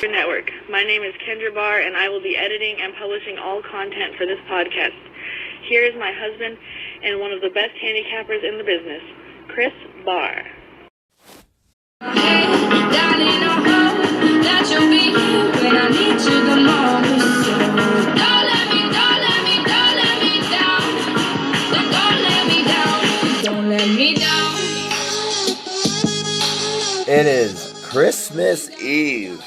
Network. My name is Kendra Barr, and I will be editing and publishing all content for this podcast. Here is my husband and one of the best handicappers in the business, Chris Barr. Hey, darling, I hope that you'll be here when I need you the most. Don't let me down. Don't let me down. It is Christmas Eve,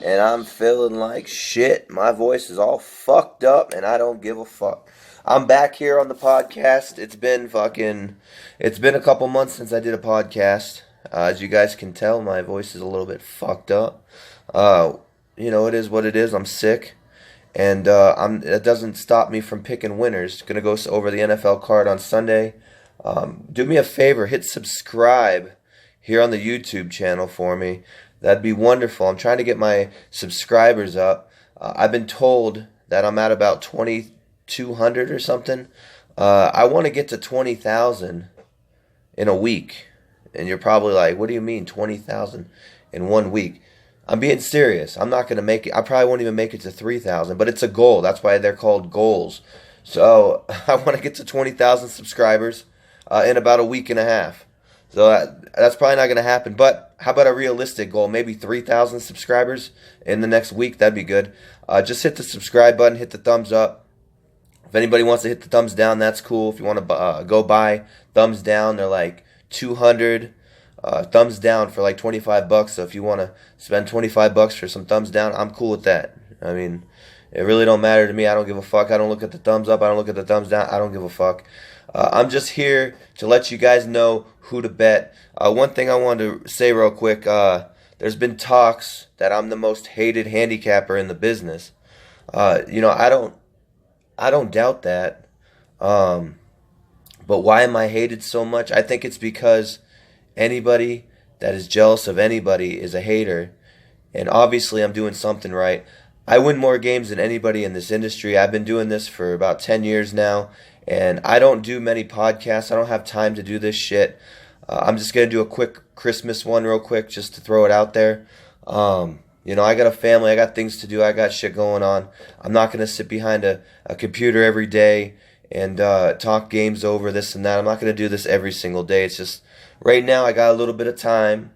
and I'm feeling like shit. My voice is all fucked up, and I don't give a fuck. I'm back here on the podcast. It's been a couple months since I did a podcast. As you guys can tell, my voice is a little bit fucked up. It is what it is. I'm sick, and it doesn't stop me from picking winners. Gonna go over the NFL card on Sunday. Do me a favor, hit subscribe here on the YouTube channel for me. That'd be wonderful. I'm trying to get my subscribers up. I've been told that I'm at about 2,200 or something. I want to get to 20,000 in a week. And you're probably like, what do you mean 20,000 in 1 week? I'm being serious. I'm not going to make it. I probably won't even make it to 3,000, but it's a goal. That's why they're called goals. So I want to get to 20,000 subscribers in about a week and a half. So that's probably not going to happen. But how about a realistic goal? Maybe 3,000 subscribers in the next week. That'd be good. Just hit the subscribe button. Hit the thumbs up. If anybody wants to hit the thumbs down, that's cool. If you want to go buy thumbs down, they're like 200 thumbs down for like $25. So if you want to spend $25 for some thumbs down, I'm cool with that. I mean, it really don't matter to me. I don't give a fuck. I don't look at the thumbs up. I don't look at the thumbs down. I don't give a fuck. I'm just here to let you guys know who to bet. One thing I wanted to say real quick, there's been talks that I'm the most hated handicapper in the business. I don't doubt that. But why am I hated so much? I think it's because anybody that is jealous of anybody is a hater. And obviously I'm doing something right. I win more games than anybody in this industry. I've been doing this for about 10 years now. And I don't do many podcasts. I don't have time to do this shit. I'm just going to do a quick Christmas one real quick just to throw it out there. I got a family. I got things to do. I got shit going on. I'm not going to sit behind a computer every day and talk games over this and that. I'm not going to do this every single day. It's just right now I got a little bit of time.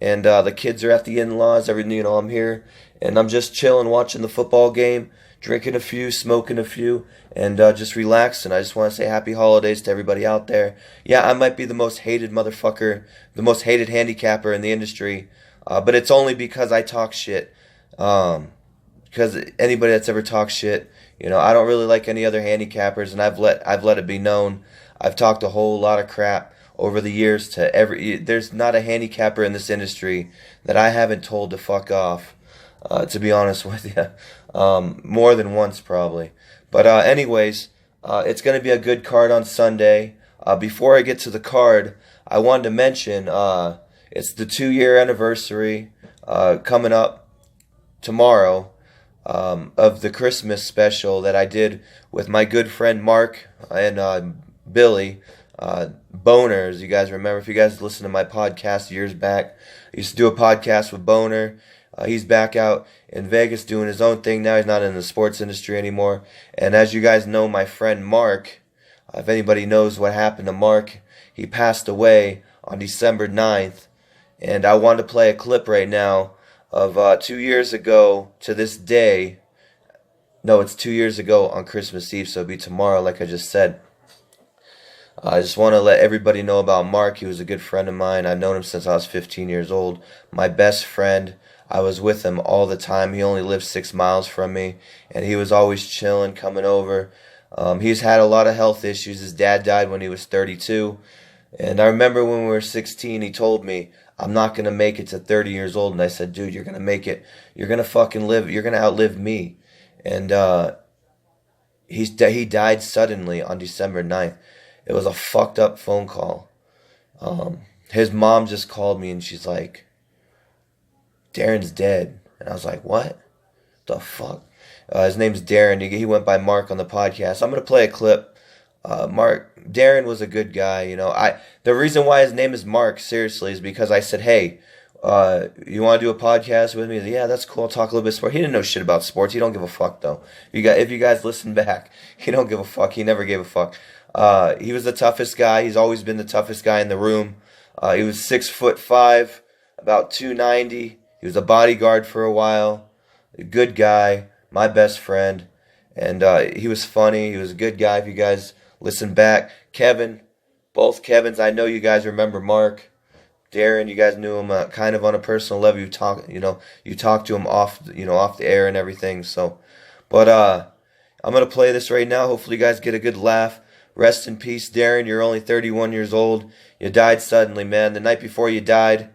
And the kids are at the in-laws. I'm here. And I'm just chilling, watching the football game, drinking a few, smoking a few, and just relaxing. I just want to say happy holidays to everybody out there. Yeah, I might be the most hated motherfucker, the most hated handicapper in the industry, but it's only because I talk shit. Because anybody that's ever talked shit, I don't really like any other handicappers, and I've let it be known. I've talked a whole lot of crap over the years to there's not a handicapper in this industry that I haven't told to fuck off. To be honest with you, more than once probably. But anyways, it's going to be a good card on Sunday. Before I get to the card, I wanted to mention it's the 2-year anniversary coming up tomorrow of the Christmas special that I did with my good friend Mark and Billy. Boner, as you guys remember, if you guys listened to my podcast years back, I used to do a podcast with Boner. He's back out in Vegas doing his own thing now. He's not in the sports industry anymore. And as you guys know, my friend Mark, if anybody knows what happened to Mark, he passed away on December 9th. And I want to play a clip right now of 2 years ago to this day. No, it's 2 years ago on Christmas Eve, so it'll be tomorrow, like I just said. I just want to let everybody know about Mark. He was a good friend of mine. I've known him since I was 15 years old. My best friend. I was with him all the time. He only lived 6 miles from me, and he was always chilling, coming over. He's had a lot of health issues. His dad died when he was 32, and I remember when we were 16, he told me, I'm not going to make it to 30 years old, and I said, dude, you're going to make it. You're going to fucking live. You're going to outlive me. And he died suddenly on December 9th. It was a fucked up phone call. His mom just called me, and she's like, Darren's dead. And I was like, what? The fuck? His name's Darren. He went by Mark on the podcast. I'm going to play a clip. Darren was a good guy. The reason why his name is Mark, seriously, is because I said, hey, You want to do a podcast with me? Yeah, that's cool. I'll talk a little bit of sport. He didn't know shit about sports. He don't give a fuck though. If you guys listen back, he don't give a fuck. He never gave a fuck. He was the toughest guy. He's always been the toughest guy in the room. He was 6'5", about 290. He was a bodyguard for a while. A good guy, my best friend, and he was funny. He was a good guy. If you guys listen back, Kevin, both Kevins. I know you guys remember Mark. Darren, you guys knew him kind of on a personal level. You talked to him off the air and everything. So, but I'm gonna play this right now. Hopefully, you guys get a good laugh. Rest in peace, Darren. You're only 31 years old. You died suddenly, man. The night before you died,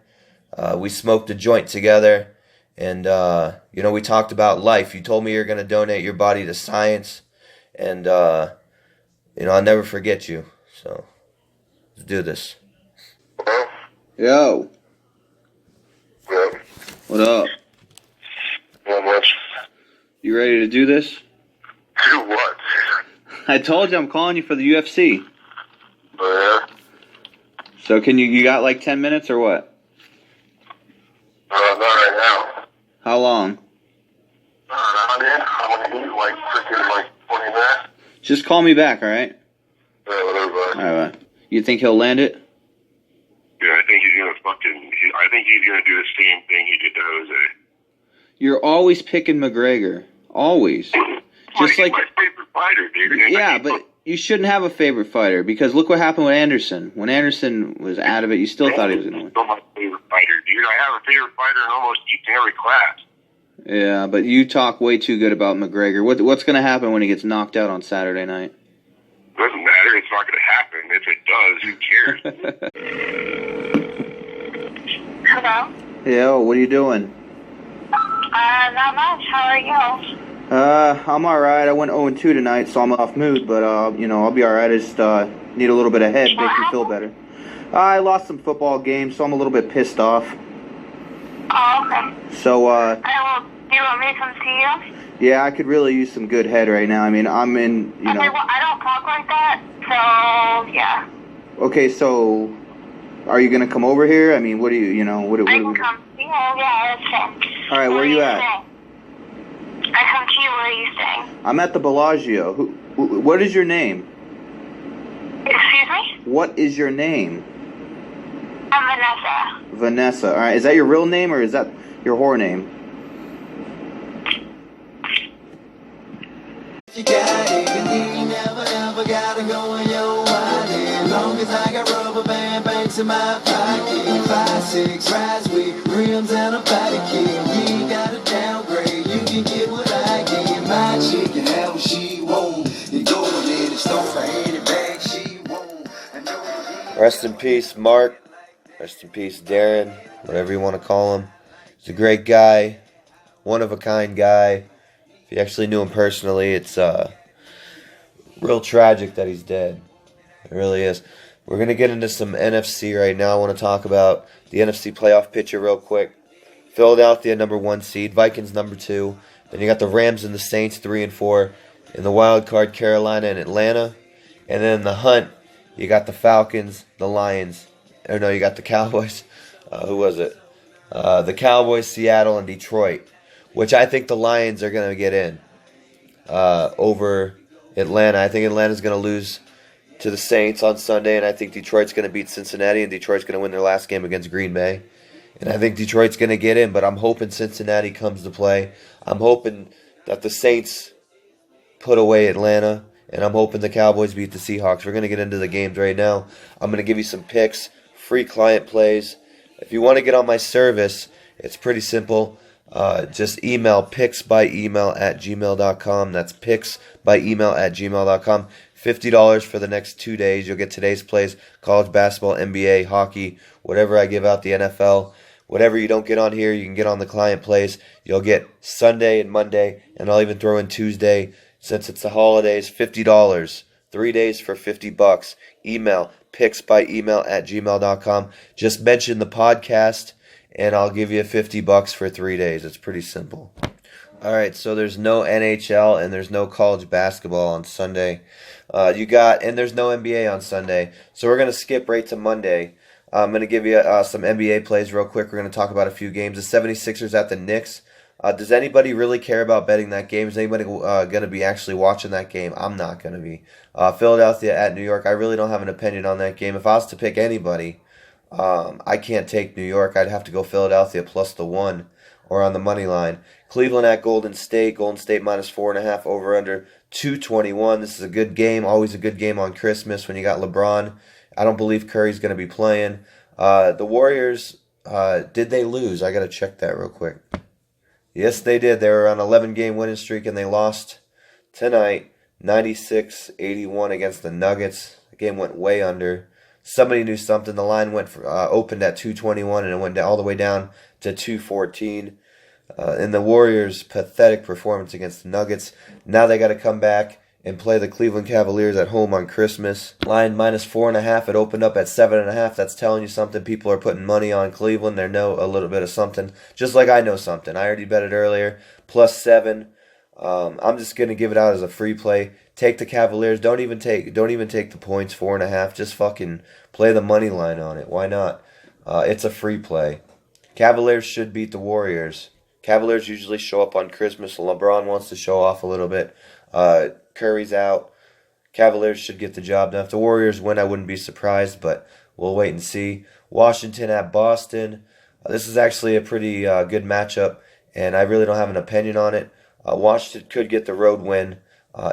we smoked a joint together, and we talked about life. You told me you're gonna donate your body to science, and I'll never forget you. So, let's do this. Yo. Yeah. What up? Not much. You ready to do this? Do what? I told you I'm calling you for the UFC. Oh, yeah? So can you got like 10 minutes or what? Not right now. How long? I'm going to need like freaking 20 minutes. Just call me back, alright? Yeah, whatever, bud. Alright. You think he'll land it? Yeah, I think he's gonna do the same thing he did to Jose. You're always picking McGregor. Always. Just He's like my favorite fighter, dude. yeah, but you shouldn't have a favorite fighter because look what happened with Anderson. When Anderson was out of it, you still thought he was gonna win. Still my favorite fighter, dude. I have a favorite fighter in almost each and every class. Yeah, but you talk way too good about McGregor. What's gonna happen when he gets knocked out on Saturday night? Doesn't matter. It's not gonna happen. If it does, who cares? Hello? Yo, what are you doing? Not much. How are you? I'm alright. I went 0-2 tonight, so I'm off mood, but, I'll be alright. I just, need a little bit of head, make me feel better. I lost some football games, so I'm a little bit pissed off. Oh, okay. So, Do you want me to come see you? yeah, I could really use some good head right now. I mean, I'm in, Okay, well, I don't talk like that, so, yeah. Okay, so, are you gonna come over here? I mean, what do you, what I do can we... come see you, yeah, that's fine. Alright, where are you at? I come to you, where are you staying? I'm at the Bellagio. What is your name? Excuse me? What is your name? I'm Vanessa. Vanessa. Alright, is that your real name or is that your whore name? You got it, you never ever gotta go in your wallet. Long as I got rubber band banks in my pocket. 5-6 rides with rims and a body kit. You ain't gotta downgrade, you can get what I get. My chick can have what she want. You go ahead and start for any bag she want. Rest in peace, Mark. Rest in peace, Darren. Whatever you want to call him. He's a great guy, one of a kind guy. If you actually knew him personally, it's real tragic that he's dead. It really is. We're going to get into some NFC right now. I want to talk about the NFC playoff picture real quick. Philadelphia, number 1 seed. Vikings, number 2. Then you got the Rams and the Saints, 3 and 4. In the wild card, Carolina and Atlanta. And then in the hunt, you got the Falcons, the Lions. Or no, you got the Cowboys. Who was it? The Cowboys, Seattle, and Detroit. Which I think the Lions are going to get in over Atlanta. I think Atlanta's going to lose to the Saints on Sunday, and I think Detroit's going to beat Cincinnati, and Detroit's going to win their last game against Green Bay. And I think Detroit's going to get in, but I'm hoping Cincinnati comes to play. I'm hoping that the Saints put away Atlanta, and I'm hoping the Cowboys beat the Seahawks. We're going to get into the games right now. I'm going to give you some picks, free client plays. If you want to get on my service, it's pretty simple. Just email picksbyemail@gmail.com. That's picksbyemail@gmail.com. $50 for the next 2 days. You'll get today's plays, college basketball, NBA, hockey, whatever I give out, the NFL. Whatever you don't get on here, you can get on the client plays. You'll get Sunday and Monday, and I'll even throw in Tuesday. Since it's the holidays, $50. 3 days for $50. Email picksbyemail@gmail.com. Just mention the podcast, and I'll give you $50 for 3 days. It's pretty simple. All right, so there's no NHL and there's no college basketball on Sunday. And there's no NBA on Sunday. So we're gonna skip right to Monday. I'm going to give you some NBA plays real quick. We're going to talk about a few games. The 76ers at the Knicks. Does anybody really care about betting that game? Is anybody going to be actually watching that game? I'm not going to be. Philadelphia at New York. I really don't have an opinion on that game. If I was to pick anybody, I can't take New York. I'd have to go Philadelphia plus the 1 or on the money line. Cleveland at Golden State. Golden State minus 4.5 over under 221. This is a good game. Always a good game on Christmas when you got LeBron. I don't believe Curry's going to be playing. The Warriors, did they lose? I got to check that real quick. Yes, they did. They were on an 11-game winning streak, and they lost tonight 96-81 against the Nuggets. The game went way under. Somebody knew something. The line opened at 221, and it went all the way down to 214. In the Warriors' pathetic performance against the Nuggets, now they got to come back and play the Cleveland Cavaliers at home on Christmas. Line minus 4.5. It opened up at 7.5. That's telling you something. People are putting money on Cleveland. They know a little bit of something, just like I know something. I already bet it earlier. Plus 7. I'm just gonna give it out as a free play. Take the Cavaliers. Don't even take the points. 4.5. Just fucking play the money line on it. Why not? It's a free play. Cavaliers should beat the Warriors. Cavaliers usually show up on Christmas. LeBron wants to show off a little bit. Curry's out. Cavaliers should get the job done. If the Warriors win, I wouldn't be surprised, but we'll wait and see. Washington at Boston. This is actually a pretty good matchup, and I really don't have an opinion on it. Washington could get the road win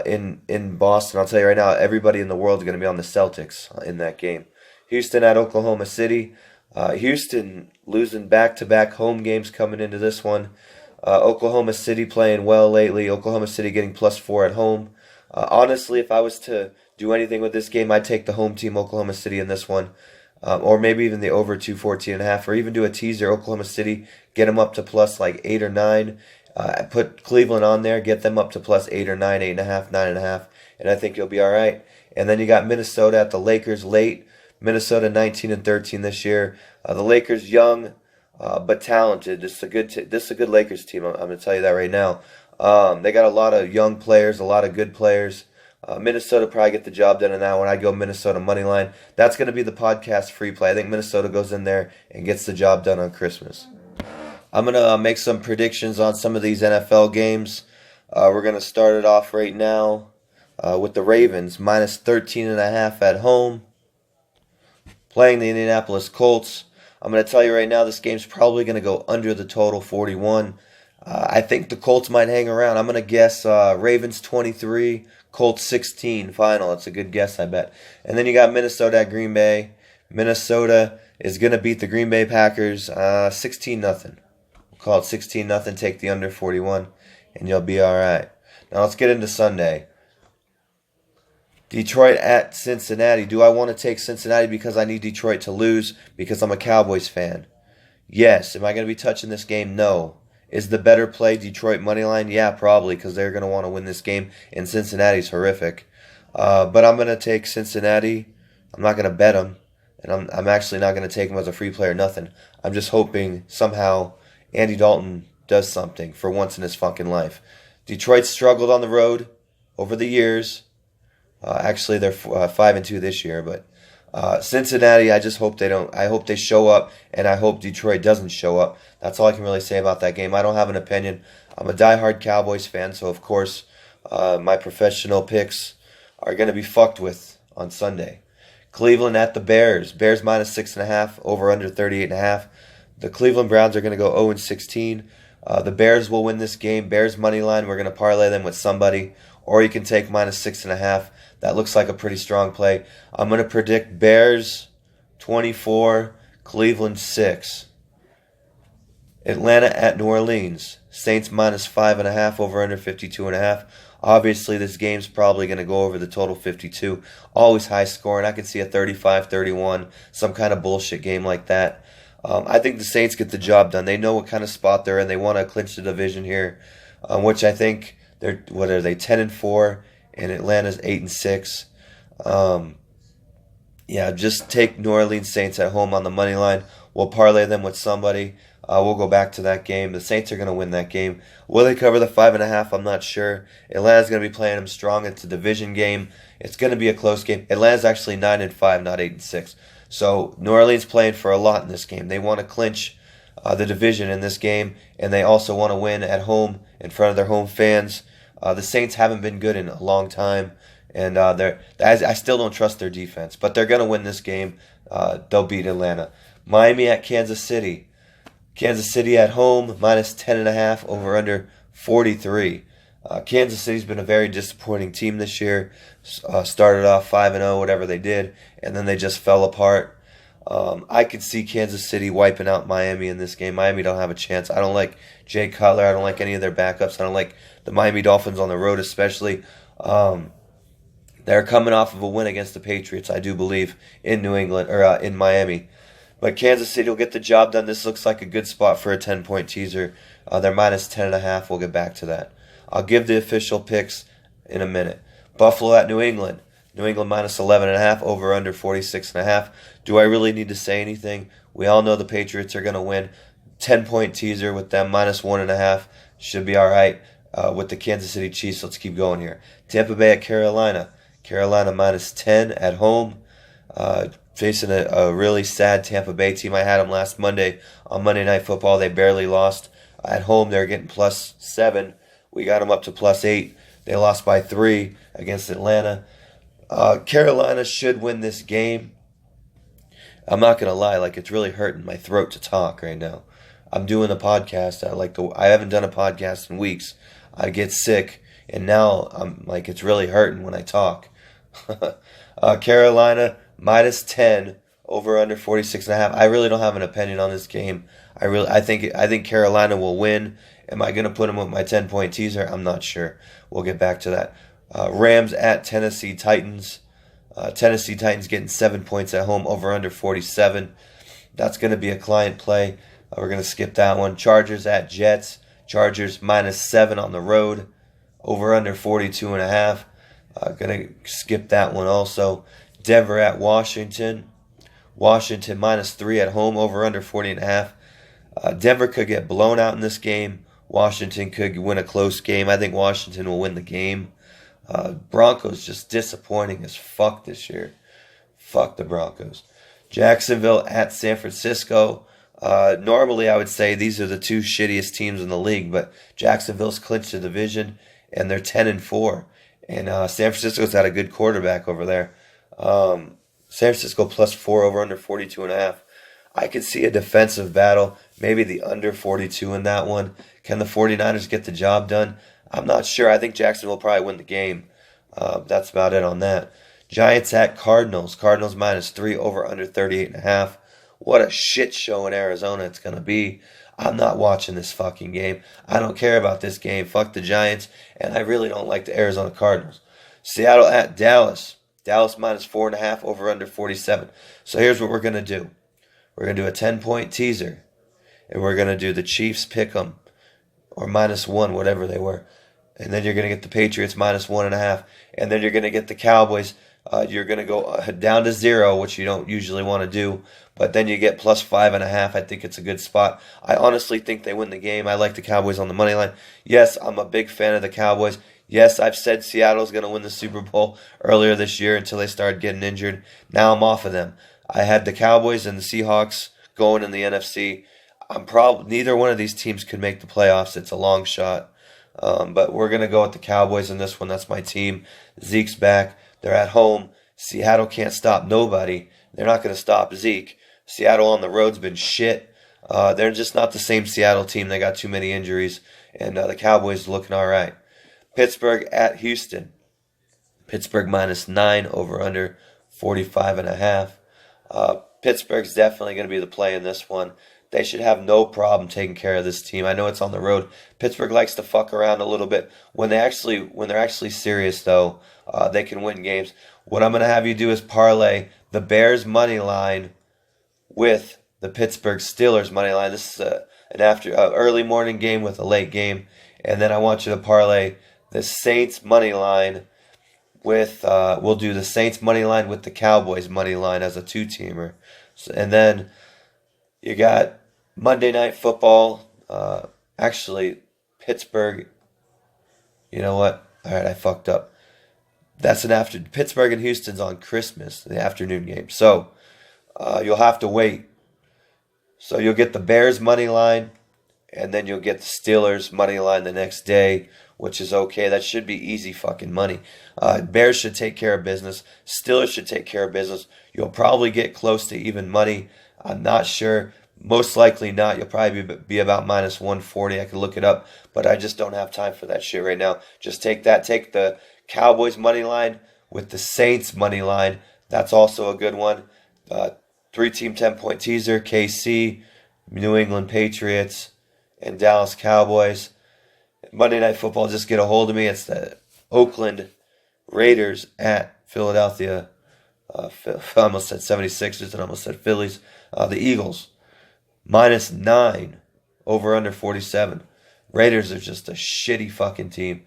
in Boston. I'll tell you right now, everybody in the world is going to be on the Celtics in that game. Houston at Oklahoma City. Houston losing back-to-back home games coming into this one. Oklahoma City playing well lately. Oklahoma City getting plus 4 at home. Honestly, if I was to do anything with this game, I'd take the home team, Oklahoma City, in this one. Or maybe even the over 214.5, or even do a teaser, Oklahoma City, get them up to plus like 8 or 9. Put Cleveland on there, get them up to plus 8 or 9, 8.5, 9.5, and I think you'll be all right. And then you got Minnesota at the Lakers late. Minnesota 19-13 this year. The Lakers young, but talented. This is a good Lakers team. I'm going to tell you that right now. They got a lot of young players, a lot of good players. Minnesota probably get the job done in that one. I go Minnesota money line. That's going to be the podcast free play. I think Minnesota goes in there and gets the job done on Christmas. I'm going to make some predictions on some of these NFL games. We're going to start it off right now with the Ravens minus 13.5 at home, playing the Indianapolis Colts. I'm going to tell you right now, this game's probably going to go under the total 41. I think the Colts might hang around. I'm going to guess Ravens 23, Colts 16 final. That's a good guess, I bet. And then you got Minnesota at Green Bay. Minnesota is going to beat the Green Bay Packers 16-0. We'll call it 16-0. Take the under 41, and you'll be all right. Now let's get into Sunday. Detroit at Cincinnati. Do I want to take Cincinnati because I need Detroit to lose because I'm a Cowboys fan? Yes. Am I going to be touching this game? No. Is the better play Detroit money line? Yeah, probably, because they're going to want to win this game, and Cincinnati's horrific. But I'm going to take Cincinnati. I'm not going to bet them, and I'm actually not going to take them as a free play or nothing. I'm just hoping somehow Andy Dalton does something for once in his fucking life. Detroit struggled on the road over the years. Actually, they're 5-2 this year, but Cincinnati, I just hope they don't. I hope they show up, and I hope Detroit doesn't show up. That's all I can really say about that game. I don't have an opinion. I'm a diehard Cowboys fan, so of course my professional picks are going to be fucked with on Sunday. Cleveland at the Bears. Bears minus 6.5, over under 38.5. The Cleveland Browns are going to go 0-16. The Bears will win this game. Bears money line. We're going to parlay them with somebody, or you can take minus 6.5. That looks like a pretty strong play. I'm going to predict Bears 24, Cleveland 6. Atlanta at New Orleans. Saints minus 5.5, over under 52.5. Obviously, this game's probably going to go over the total 52. Always high scoring. I could see a 35-31, some kind of bullshit game like that. I think the Saints get the job done. They know what kind of spot they're in. They want to clinch the division here, which I think they're, 10-4, and Atlanta's 8-6. Yeah, just take New Orleans Saints at home on the money line. We'll parlay them with somebody. We'll go back to that game. The Saints are going to win that game. Will they cover the 5.5? I'm not sure. Atlanta's going to be playing them strong. It's a division game. It's going to be a close game. Atlanta's actually 9-5, not 8-6. So New Orleans playing for a lot in this game. They want to clinch the division in this game, and they also want to win at home in front of their home fans. The Saints haven't been good in a long time, and I still don't trust their defense, but they're going to win this game. They'll beat Atlanta. Miami at Kansas City. Kansas City at home, minus 10.5, over under 43. Kansas City's been a very disappointing team this year. Started off 5-0, whatever they did, and then they just fell apart. I could see Kansas City wiping out Miami in this game. Miami don't have a chance. I don't like Jay Cutler. I don't like any of their backups. I don't like the Miami Dolphins on the road, especially. They're coming off of a win against the Patriots, I do believe, in New England or in Miami. But Kansas City will get the job done. This looks like a good spot for a 10-point teaser. They're minus 10.5. We'll get back to that. I'll give the official picks in a minute. Buffalo at New England. New England minus 11.5, over under 46.5. Do I really need to say anything? We all know the Patriots are going to win. 10-point teaser with them minus 1.5 should be all right. With the Kansas City Chiefs, let's keep going here. Tampa Bay at Carolina. Carolina minus 10 at home. Facing a really sad Tampa Bay team. I had them last Monday on Monday Night Football. They barely lost. At home, they're getting plus 7. We got them up to plus 8. They lost by 3 against Atlanta. Carolina should win this game. I'm not going to lie, it's really hurting my throat to talk right now. I'm doing a podcast. I haven't done a podcast in weeks. I get sick, and now it's really hurting when I talk. Carolina minus 10, over under 46.5. I really don't have an opinion on this game. I think Carolina will win. Am I going to put them with my 10-point teaser? I'm not sure. We'll get back to that. Rams at Tennessee Titans. Tennessee Titans getting 7 points at home, over under 47. That's going to be a client play. We're going to skip that one. Chargers at Jets. Chargers minus 7 on the road, over under 42.5. Going to skip that one also. Denver at Washington. Washington minus 3 at home, over under 40.5. Denver could get blown out in this game. Washington could win a close game. I think Washington will win the game. Broncos just disappointing as fuck this year. Fuck the Broncos. Jacksonville at San Francisco. Normally I would say these are the two shittiest teams in the league, but Jacksonville's clinched the division and they're 10-4. And San Francisco's had a good quarterback over there. San Francisco plus 4, over under 42.5. I could see a defensive battle, maybe the under 42 in that one. Can the 49ers get the job done? I'm not sure. I think Jacksonville will probably win the game. That's about it on that. Giants at Cardinals. Cardinals minus 3, over under 38.5. What a shit show in Arizona it's going to be. I'm not watching this fucking game. I don't care about this game. Fuck the Giants. And I really don't like the Arizona Cardinals. Seattle at Dallas. Dallas minus 4.5, over under 47. So here's what we're going to do. We're going to do a 10-point teaser. And we're going to do the Chiefs pick 'em, or minus 1, whatever they were. And then you're going to get the Patriots minus 1.5. And then you're going to get the Cowboys. You're going to go down to 0, which you don't usually want to do. But then you get plus 5.5. I think it's a good spot. I honestly think they win the game. I like the Cowboys on the money line. Yes, I'm a big fan of the Cowboys. Yes, I've said Seattle's going to win the Super Bowl earlier this year until they started getting injured. Now I'm off of them. I had the Cowboys and the Seahawks going in the NFC. Neither one of these teams could make the playoffs. It's a long shot. But we're going to go with the Cowboys in this one. That's my team. Zeke's back. They're at home. Seattle can't stop nobody. They're not going to stop Zeke. Seattle on the road's been shit. They're just not the same Seattle team. They got too many injuries. And the Cowboys looking all right. Pittsburgh at Houston. Pittsburgh minus 9, over under 45.5. Pittsburgh's definitely going to be the play in this one. They should have no problem taking care of this team. I know it's on the road. Pittsburgh likes to fuck around a little bit. When they're actually serious, though, they can win games. What I'm going to have you do is parlay the Bears money line with the Pittsburgh Steelers money line. This is an early morning game with a late game, and then I want you to parlay the Saints money line with. We'll do the Saints money line with the Cowboys money line as a 2-teamer, and then you got Monday Night Football. Actually, Pittsburgh. You know what? All right, I fucked up. That's Pittsburgh and Houston's on Christmas, the afternoon game. So you'll have to wait. So you'll get the Bears money line, and then you'll get the Steelers money line the next day, which is okay. That should be easy fucking money. Bears should take care of business. Steelers should take care of business. You'll probably get close to even money. I'm not sure. Most likely not. You'll probably be about minus 140. I could look it up, but I just don't have time for that shit right now. Just take that. Take the Cowboys money line with the Saints money line. That's also a good one. 3-team 10-point teaser. KC, New England Patriots, and Dallas Cowboys. Monday Night Football, just get a hold of me. It's the Oakland Raiders at Philadelphia. I almost said 76ers and almost said Phillies. The Eagles, -9, over under 47. Raiders are just a shitty fucking team.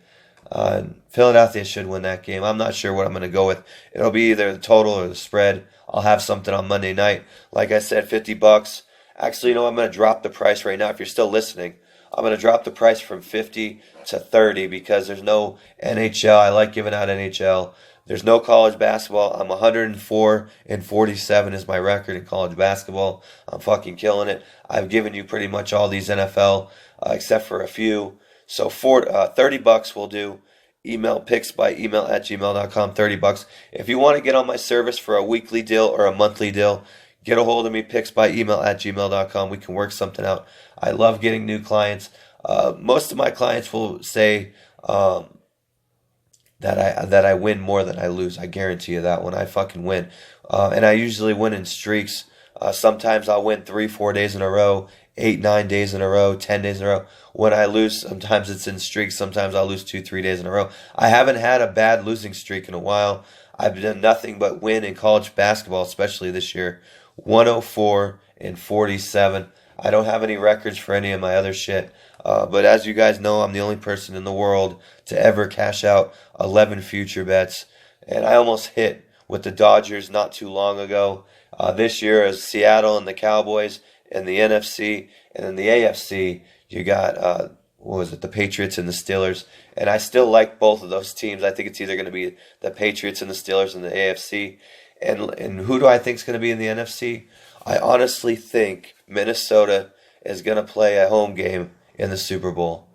Philadelphia should win that game. I'm not sure what I'm going to go with. It'll be either the total or the spread. I'll have something on Monday night. Like I said, $50. Actually, I'm going to drop the price right now if you're still listening. I'm going to drop the price from 50 to 30 because there's no NHL. I like giving out NHL. There's no college basketball. I'm 104-47 is my record in college basketball. I'm fucking killing it. I've given you pretty much all these NFL except for a few. So for $30 will do. Email picksbyemail@gmail.com. $30. If you want to get on my service for a weekly deal or a monthly deal, get a hold of me, picksbyemail@gmail.com. We can work something out. I love getting new clients. Most of my clients will say that I win more than I lose. I guarantee you that one. I fucking win. And I usually win in streaks. Sometimes I'll win 3-4 days in a row, 8-9 days in a row, 10 days in a row. When I lose, sometimes it's in streaks. Sometimes I'll lose 2-3 days in a row. I haven't had a bad losing streak in a while. I've done nothing but win in college basketball, especially this year. 104-47. I don't have any records for any of my other shit. But as you guys know, I'm the only person in the world to ever cash out 11 future bets. And I almost hit with the Dodgers not too long ago. This year is Seattle and the Cowboys in the NFC. And in the AFC, you got, the Patriots and the Steelers. And I still like both of those teams. I think it's either going to be the Patriots and the Steelers in the AFC. And who do I think is going to be in the NFC? I honestly think Minnesota is going to play a home game in the Super Bowl.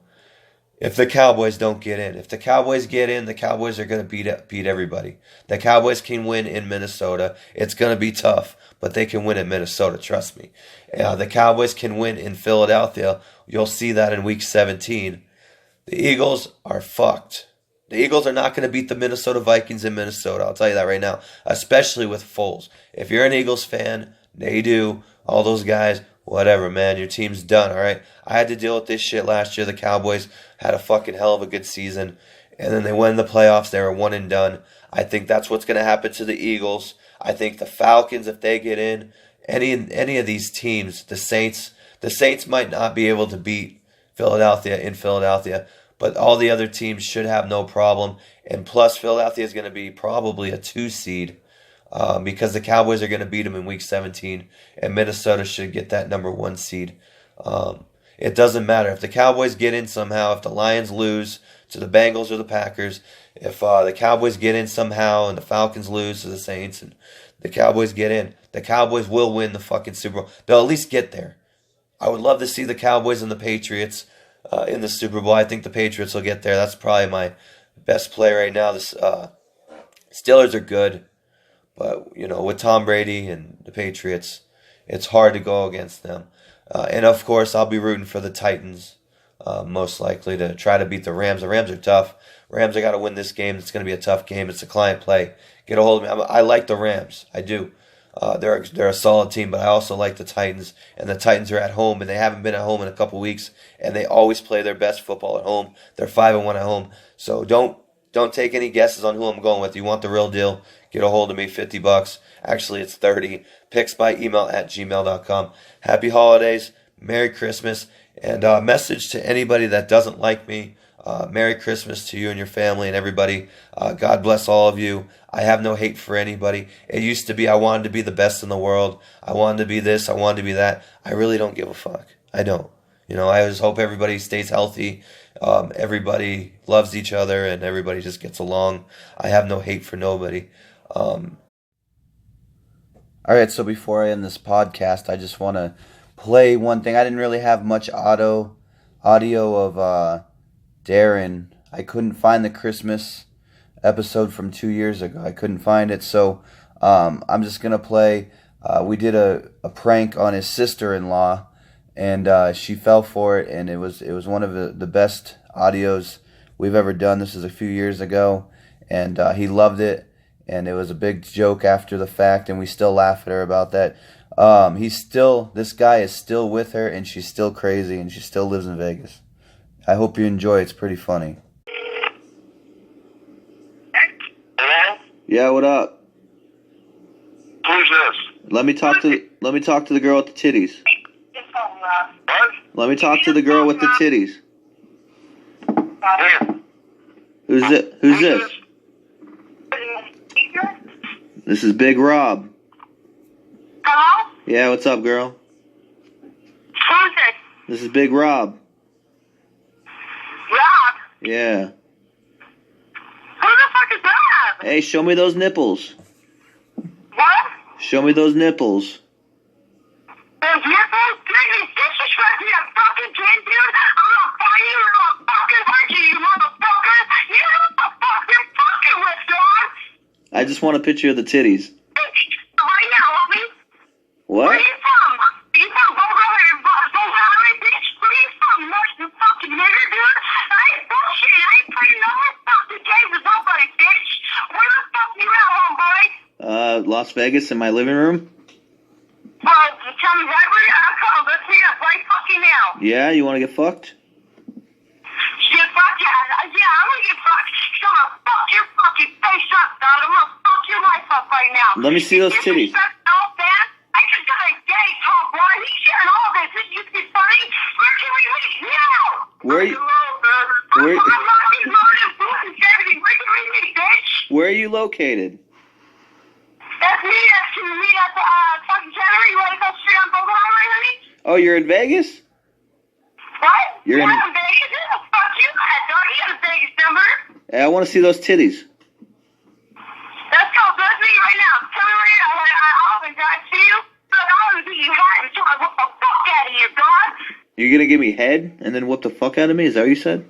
If the Cowboys don't get in. If the Cowboys get in, the Cowboys are going to beat everybody. The Cowboys can win in Minnesota. It's going to be tough, but they can win in Minnesota, trust me. The Cowboys can win in Philadelphia. You'll see that in Week 17. The Eagles are fucked. The Eagles are not going to beat the Minnesota Vikings in Minnesota. I'll tell you that right now, especially with Foles. If you're an Eagles fan, they do. All those guys, whatever, man. Your team's done, all right? I had to deal with this shit last year. The Cowboys had a fucking hell of a good season, and then they won the playoffs. They were one and done. I think that's what's going to happen to the Eagles. I think the Falcons, if they get in, any of these teams, the Saints might not be able to beat Philadelphia in Philadelphia, but all the other teams should have no problem. And plus, Philadelphia is going to be probably a 2 seed because the Cowboys are going to beat them in Week 17, and Minnesota should get that number 1 seed. It doesn't matter. If the Cowboys get in somehow, if the Lions lose to the Bengals or the Packers, if the Cowboys get in somehow and the Falcons lose to the Saints and the Cowboys get in, the Cowboys will win the fucking Super Bowl. They'll at least get there. I would love to see the Cowboys and the Patriots in the Super Bowl. I think the Patriots will get there. That's probably my best play right now. The Steelers are good, but with Tom Brady and the Patriots, it's hard to go against them. And of course, I'll be rooting for the Titans, most likely to try to beat the Rams. The Rams are tough. Rams, I got to win this game. It's going to be a tough game. It's a client play. Get a hold of me. I like the Rams. I do. They're a solid team, but I also like the Titans. And the Titans are at home, and they haven't been at home in a couple weeks. And they always play their best football at home. They're 5-1 at home. So don't take any guesses on who I'm going with. You want the real deal? Get a hold of me. $50. Actually, it's 30. picksbyemail@gmail.com. Happy holidays. Merry Christmas. And message to anybody that doesn't like me. Merry Christmas to you and your family and everybody. God bless all of you. I have no hate for anybody. It used to be I wanted to be the best in the world. I wanted to be this. I wanted to be that. I really don't give a fuck. I don't. I just hope everybody stays healthy. Everybody loves each other and everybody just gets along. I have no hate for nobody. All right, so before I end this podcast, I just want to play one thing. I didn't really have much audio of Darren. I couldn't find the Christmas episode from 2 years ago. I couldn't find it, so I'm just gonna play. We did a prank on his sister-in-law, and she fell for it, and it was one of the best audios we've ever done. This is a few years ago, and he loved it, and it was a big joke after the fact, and we still laugh at her about that. This guy is still with her, and she's still crazy, and she still lives in Vegas. I hope you enjoy. It's pretty funny. Hello? Yeah, what up? Who's this? Let me talk to the girl with the titties. What? Let me talk to the girl with the titties. Where? Who's this? This is Big Rob. Hello? Yeah, what's up, girl? Who's it? This is Big Rob. Rob? Yeah. Who the fuck is Rob? Hey, show me those nipples. What? Show me those nipples. Those nipples? Dude, disrespect me, I'm fucking kid, dude. I'm gonna find you, little fucking Archie, you motherfucker. You know what the fuck you're fucking with, dog? I just want a picture of the titties. Right now, homie. Where What? you from? You from Boulder, bitch? Where you from? You fucking nigger, dude. I ain't bullshit. I ain't playing no more fucking games with nobody, bitch. Where the fuck you at, homeboy? Las Vegas in my living room? Tell me right where you're at. Come, let's meet up right fucking now. Yeah, you want to get fucked? Shit, fuck yeah. Yeah, I'm gonna get fucked. So I'm gonna fuck your fucking face up, dog. I'm gonna fuck your life up right now. Let me see those titties. All that. I just got a gay tall boy. He's sharing all this. This used to be funny. Where can we meet now? Where you- I'm where- fucking loaded food and everything. Where can we meet, bitch? Where are you located? That's me. That's me. Meet at the fucking January. You wanna go straight on Boulder Highway, honey? Oh, you're in Vegas? What? You're in- Vegas? Yeah, fuck you. Dog, you got a Vegas number. Hey, I want to see those titties. Let's go. Let's meet right now. Tell me where you're at. I'll open God to you. Look, I want to see you hot until I whip the fuck out of you, dog. You're gonna give me head and then whoop the fuck out of me? Is that what you said?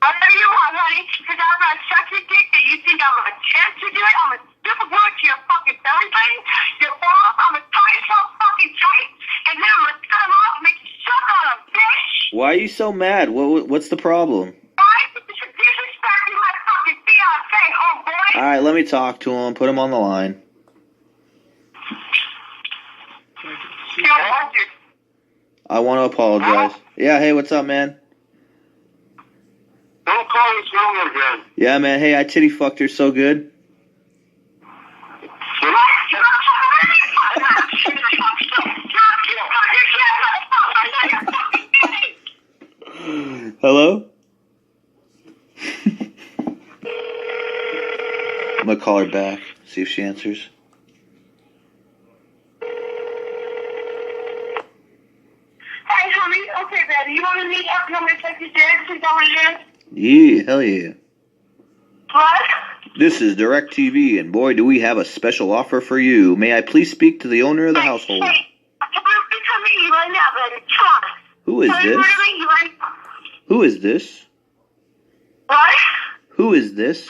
Whatever you want, honey. Because I'm going to suck your dick that you think I'm going to attempt to do it. I'm going to dip a word to your fucking belly button, your balls. I'm going to tie you so fucking tight. And then I'm going to cut them off and make you suck on them, bitch. Why are you so mad? What's the problem? Why? Because you're disrespecting my fucking fiancé, homeboy. All right, let me talk to him. Put him on the line. I want to apologize. Yeah, hey, what's up, man? Don't call this number again. Yeah, man. Hey, I titty fucked her so good. Hello? I'm gonna call her back. See if she answers. Hey, honey. Okay, baby. You want to meet up? You want me to take you there? Since I'm here? Yeah, hell yeah. What? This is Direct TV, and boy, do we have a special offer for you. May I please speak to the owner of the household? Hey, come on, meet you right now, baby. Come on. Who is Tell me this? where to meet you right now. Who is this? What? Who is this?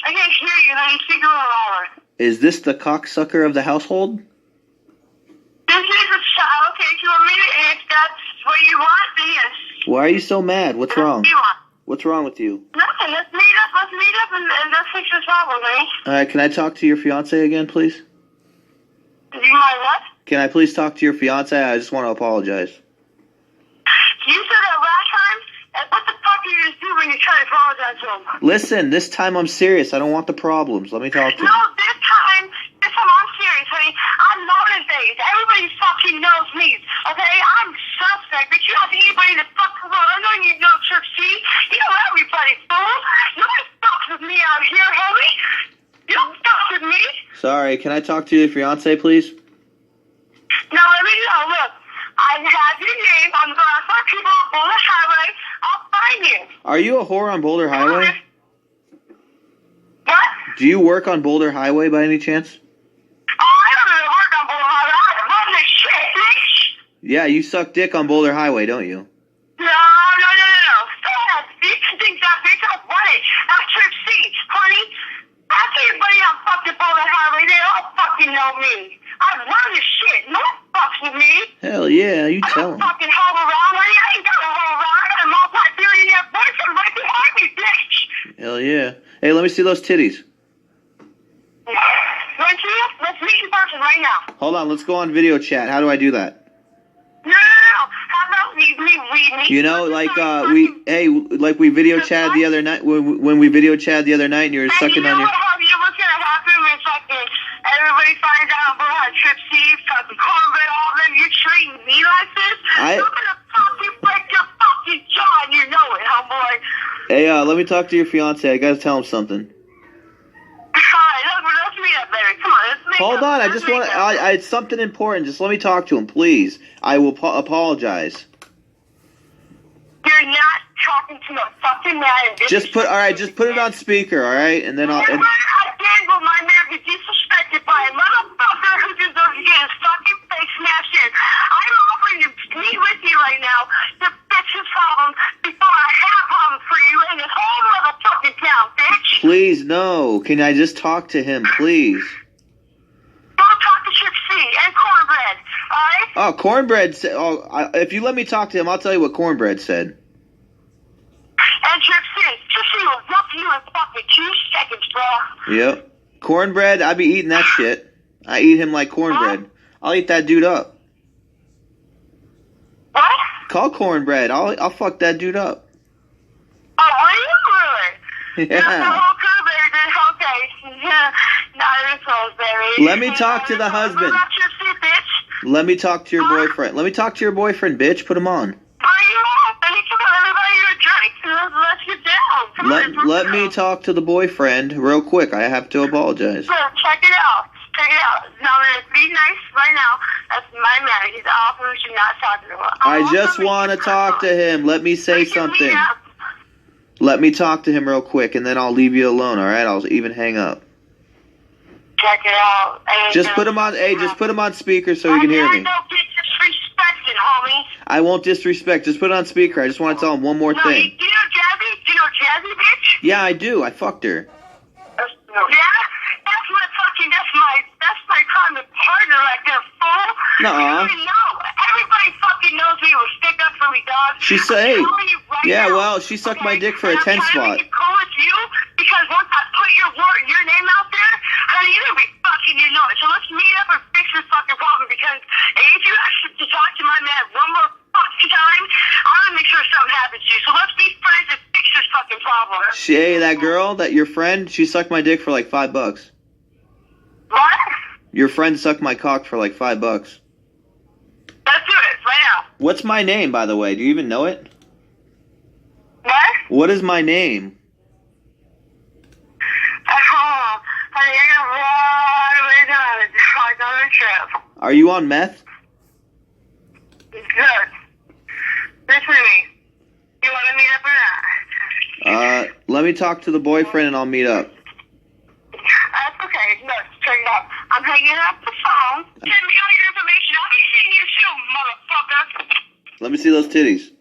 I can't hear you, honey. Speak a little louder. Is this the cocksucker of the household? This is a child. Okay, if you want me to, if that's what you want, then yes. Why are you so mad? What's wrong? What do you want? What's wrong with you? Nothing. Let's meet up and let's fix this problem, honey. Alright, can I talk to your fiance again, please? Do you mind what? Can I please talk to your fiance? I just want to apologize. You said that last time? And what the fuck do you just do when you try to apologize to him? Listen, this time I'm serious. I don't want the problems. Let me talk to No, him. this time I'm serious, honey. I'm known in Vegas. Everybody fucking knows me, okay? I'm suspect, but you don't have anybody to fuck with. I know you know Trip C. You know everybody, fool. Nobody fucks with me out here, homie. You don't fuck with me. Sorry, can I talk to your fiance, please? Now, let me know. Look, I have your name. I'm going to fuck people on Boulder Highway. I'll find you. Are you a whore on Boulder Highway? What? Do you work on Boulder Highway by any chance? Yeah, you suck dick on Boulder Highway, don't you? No. Stop. Bitch thinks that bitch. I want it. That's Trip C, honey. Ask everybody on fucking Boulder Highway. They all fucking know me. I run this shit. No one fucks with me. Hell yeah, you I tell don't him. fucking hoe around, honey. I ain't got a hoe around. I got a multi-billionaire boyfriend right behind me, bitch. Hell yeah. Hey, let me see those titties. Let's meet in person right now. Hold on, let's go on video chat. How do I do that? No. How about we meet? You know, like like we video chatted the other night when we video chatted the other night and you were sucking on your. You know what's gonna happen when fucking everybody finds out about Trip C, fucking cornbread, all them. You're treating me like this. I'm gonna fucking break your fucking jaw, and you know it, homeboy. Hey, let me talk to your fiance. I gotta tell him something. Alright, let's meet up later. Come on, let's make Hold up. on, I Let's just make want up. it's something important. Just let me talk to him, please. I will apologize. You're not talking to no fucking man. Just put it on speaker, all right? And then I'll. Again, will my man be disrespected by a motherfucker who deserves to get his fucking face smashed in? I'm offering to meet with you right now to fix his problem before I have a problem for you in this whole motherfucking town, bitch. Please, no. Can I just talk to him, please? Go talk to Trip C and Cornbread, alright? Oh, Cornbread said. Oh, if you let me talk to him, I'll tell you what Cornbread said. And Trip C will rough you in fucking 2 seconds, bro. Yep. Cornbread, I be eating that shit. I eat him like cornbread. I'll eat that dude up. What? Call Cornbread. I'll fuck that dude up. Oh, are you really? Yeah. The whole crew, baby. Okay. Yeah. Not this whole baby. Let me talk to the husband. What about Trip C, bitch? Let me talk to your boyfriend. Let me talk to your boyfriend, bitch. Put him on. Are you on? Let me buy you a drink. Let's get down. Come on, Let me talk to the boyfriend real quick. I have to apologize. So, check it out. Now, be nice right now. That's my man. He's off. We should not talk to him. I just want to talk to him. Let me say something. Let me talk to him real quick, and then I'll leave you alone. All right? I'll even hang up. Check it out. Just put him on. Hey, just put him on speaker so he can hear me. Don't get disrespected, homie. I won't disrespect. Just put it on speaker. I just want to tell him one more No, thing. do you know Jazzy? Do you know Jazzy, bitch? Yeah, I do. I fucked her. Yeah? That's my private partner right there, fool. Nuh-uh. You know. Everybody fucking knows me. Will stick up for me, dog. She said, hey. I'm telling you right Yeah, now, well, she sucked my dick for a And 10 I'm trying spot. to get cool with you because once I put your name out there, honey, you're gonna be fucking you know it. So let's meet up and fix this fucking problem because if you actually talk to my man one more fucking time, I'm gonna make sure something happens to you. So let's be friends and fix this fucking problem. Hey, that girl, your friend, she sucked my dick for like $5. What? Your friend sucked my cock for like $5. Let's do it right now. What's my name, by the way? Do you even know it? What? What is my name? Honey, you're gonna run away down another trip. Are you on meth? Good. Listen to me. You wanna meet up or not? Let me talk to the boyfriend and I'll meet up. That's okay. No, check it out. I'm hanging up the phone. Send me all your information. I'll be seeing you soon, motherfucker. Let me see those titties.